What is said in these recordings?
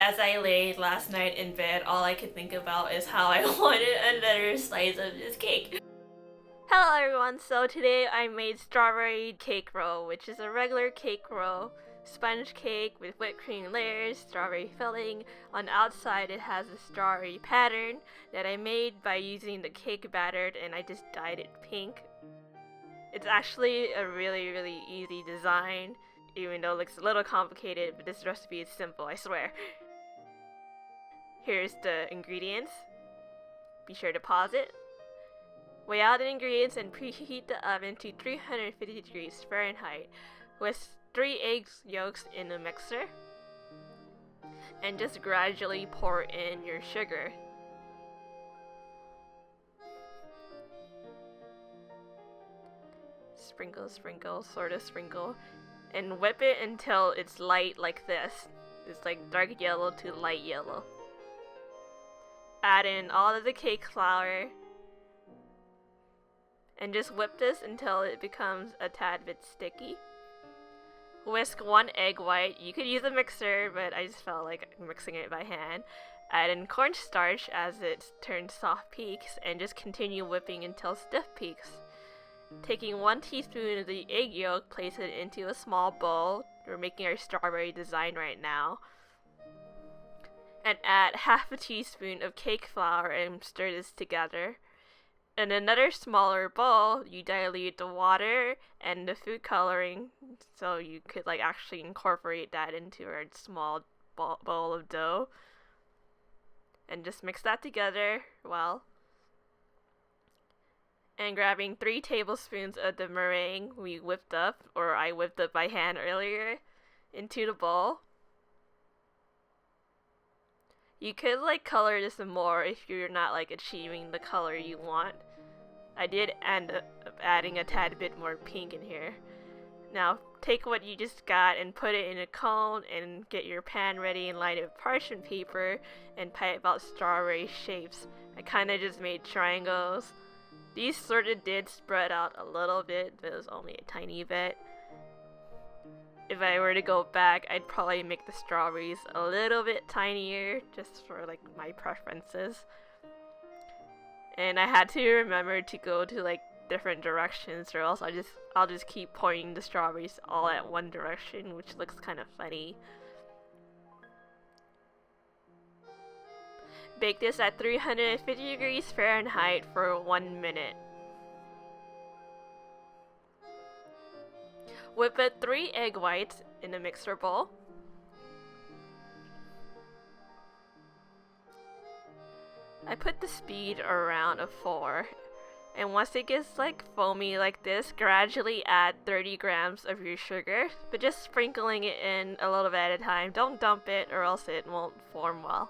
As I laid last night in bed, all I could think about is how I wanted another slice of this cake. Hello everyone, so today I made strawberry cake roll, which is a regular cake roll, sponge cake with whipped cream layers, strawberry filling. On the outside it has a strawberry pattern that I made by using the cake batter, and I just dyed it pink. It's actually a really easy design, even though it looks a little complicated, but this recipe is simple, I swear. Here's the ingredients. Be sure to pause it. Weigh out the ingredients and preheat the oven to 350 degrees Fahrenheit with 3 eggs yolks in a mixer. And just gradually pour in your sugar. Sprinkle, sprinkle, sort of sprinkle. And whip it until it's light like this. It's like dark yellow to light yellow. Add in all of the cake flour. And just whip this until it becomes a tad bit sticky. Whisk 1 egg white. You could use a mixer, but I just felt like mixing it by hand. Add in cornstarch as it turns soft peaks, and just continue whipping until stiff peaks. Taking 1 teaspoon of the egg yolk, place it into a small bowl. We're making our strawberry design right now. And add half a teaspoon of cake flour and stir this together. In another smaller bowl, you dilute the water and the food coloring, so you could actually incorporate that into a small bowl of dough. And just mix that together well. And grabbing 3 tablespoons of the meringue we whipped up, or I whipped up by hand earlier, into the bowl. You could color this more if you're not achieving the color you want. I did end up adding a tad bit more pink in here. Now take what you just got and put it in a cone and get your pan ready and line it with parchment paper and pipe out strawberry shapes. I kinda just made triangles. These sorta did spread out a little bit, but it was only a tiny bit. If I were to go back, I'd probably make the strawberries a little bit tinier, just for my preferences. And I had to remember to go to different directions, or else I'll just keep pointing the strawberries all at one direction, which looks kind of funny. Bake this at 350 degrees Fahrenheit for 1 minute. Whip up 3 egg whites in a mixer bowl. I put the speed around a 4, and once it gets foamy like this, gradually add 30 grams of your sugar, but just sprinkling it in a little bit at a time. Don't dump it or else it won't form well.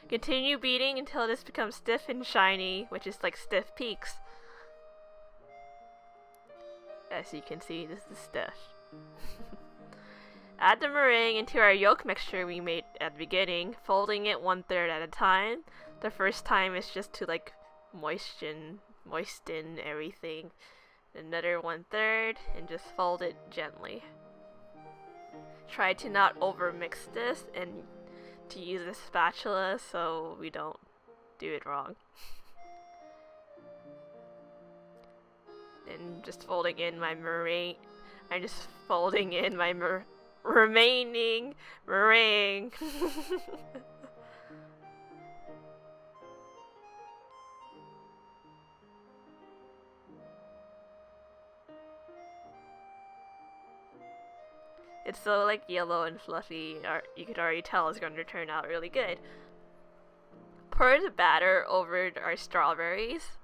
Continue beating until this becomes stiff and shiny, which is stiff peaks. As you can see, this is stiff. Add the meringue into our yolk mixture we made at the beginning, folding it 1/3 at a time. The first time is just to moisten everything. Another 1/3 and just fold it gently. Try to not over mix this and to use a spatula so we don't do it wrong. And just folding in my meringue. I'm just folding in my remaining meringue. It's so yellow and fluffy, you could already tell it's going to turn out really good. Pour the batter over our strawberries.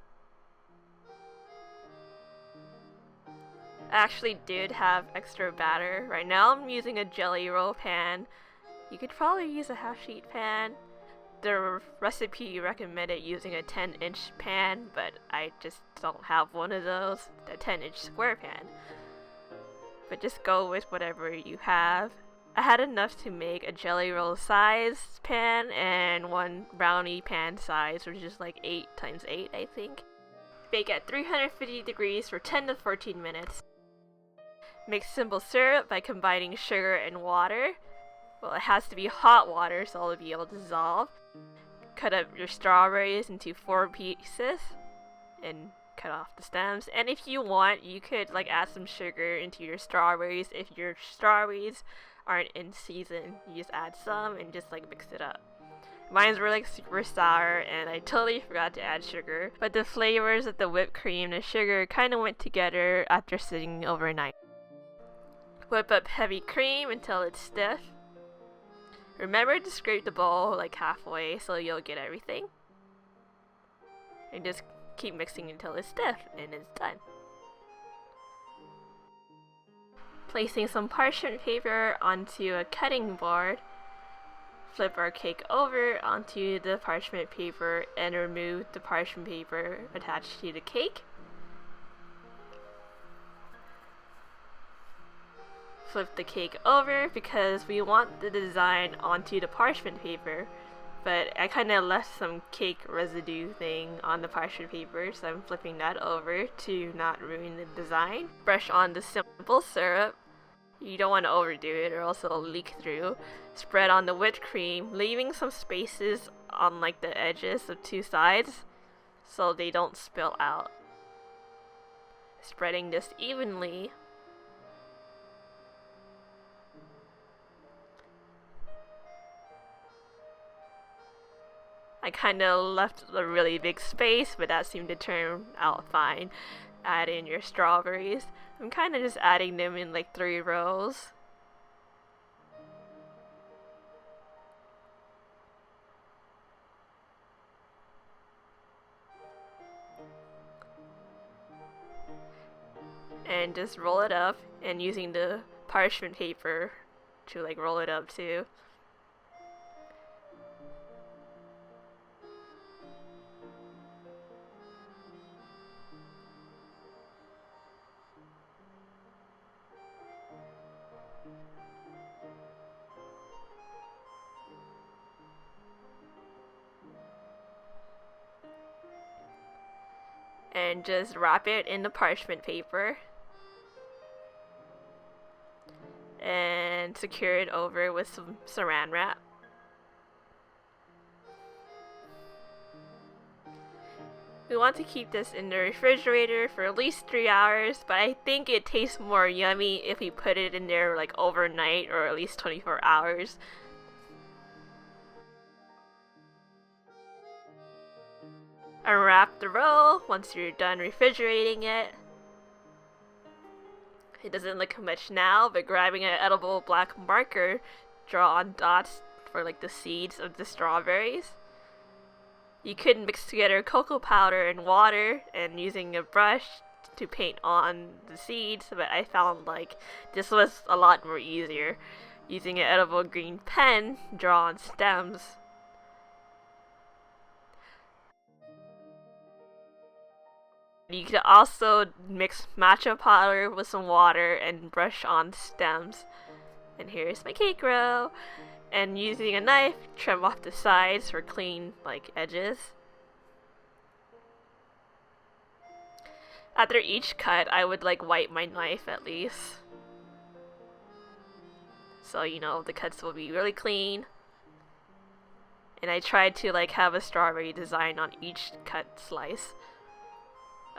I actually did have extra batter. Right now I'm using a jelly roll pan. You could probably use a half sheet pan. The recipe recommended using a 10-inch pan, but I just don't have one of those, the 10-inch square pan. But just go with whatever you have. I had enough to make a jelly roll size pan and 1 brownie pan size, which is 8 times 8, I think. Bake at 350 degrees for 10 to 14 minutes. Make simple syrup by combining sugar and water. Well, it has to be hot water so it'll be able to dissolve. Cut up your strawberries into 4 pieces and cut off the stems. And if you want, you could like add some sugar into your strawberries. If your strawberries aren't in season, you just add some and just like mix it up. Mines were like super sour and I totally forgot to add sugar, but the flavors of the whipped cream and sugar kind of went together after sitting overnight. Whip up heavy cream until it's stiff. Remember to scrape the bowl like halfway so you'll get everything. And just keep mixing until it's stiff and it's done. Placing some parchment paper onto a cutting board. Flip our cake over onto the parchment paper and remove the parchment paper attached to the cake. Flip the cake over because we want the design onto the parchment paper, but I kind of left some cake residue thing on the parchment paper, so I'm flipping that over to not ruin the design. Brush on the simple syrup. You don't want to overdo it or else it'll leak through. Spread on the whipped cream, leaving some spaces on like the edges of 2 sides so they don't spill out. Spreading this evenly. I kind of left a really big space, but that seemed to turn out fine. Add in your strawberries. I'm kind of just adding them in like 3 rows. And just roll it up, and using the parchment paper to like roll it up too. And just wrap it in the parchment paper and secure it over with some saran wrap. We want to keep this in the refrigerator for at least 3 hours, but I think it tastes more yummy if we put it in there like overnight or at least 24 hours. Unwrap the roll once you're done refrigerating it. It doesn't look much now, but grabbing an edible black marker, draw on dots for like the seeds of the strawberries. You could mix together cocoa powder and water and using a brush to paint on the seeds, but I found like this was a lot more easier. Using an edible green pen, draw on stems. You could also mix matcha powder with some water and brush on stems. And here's my cake row. And using a knife, trim off the sides for clean like edges. After each cut, I would like wipe my knife at least. So you know the cuts will be really clean. And I tried to like have a strawberry design on each cut slice.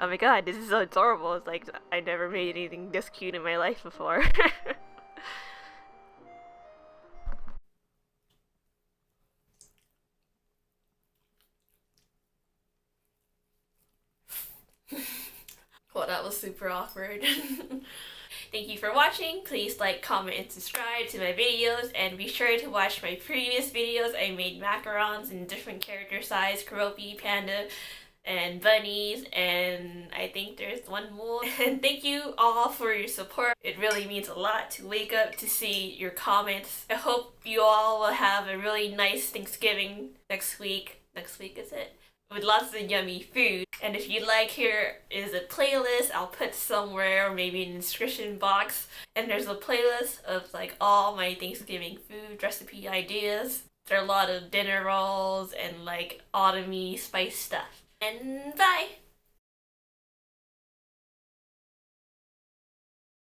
Oh my god, this is so adorable. It's like I never made anything this cute in my life before. Well, that was super awkward. Thank you for watching. Please like, comment, and subscribe to my videos, and be sure to watch my previous videos. I made macarons in different character size, Karopi, Panda, and bunnies, and I think there's one more. And thank you all for your support. It really means a lot to wake up to see your comments. I hope you all will have a really nice Thanksgiving next week. Next week is it? With lots of yummy food. And if you'd like, here is a playlist I'll put somewhere, or maybe in the description box. And there's a playlist of like all my Thanksgiving food recipe ideas. There are a lot of dinner rolls and like autumny spice stuff. And bye!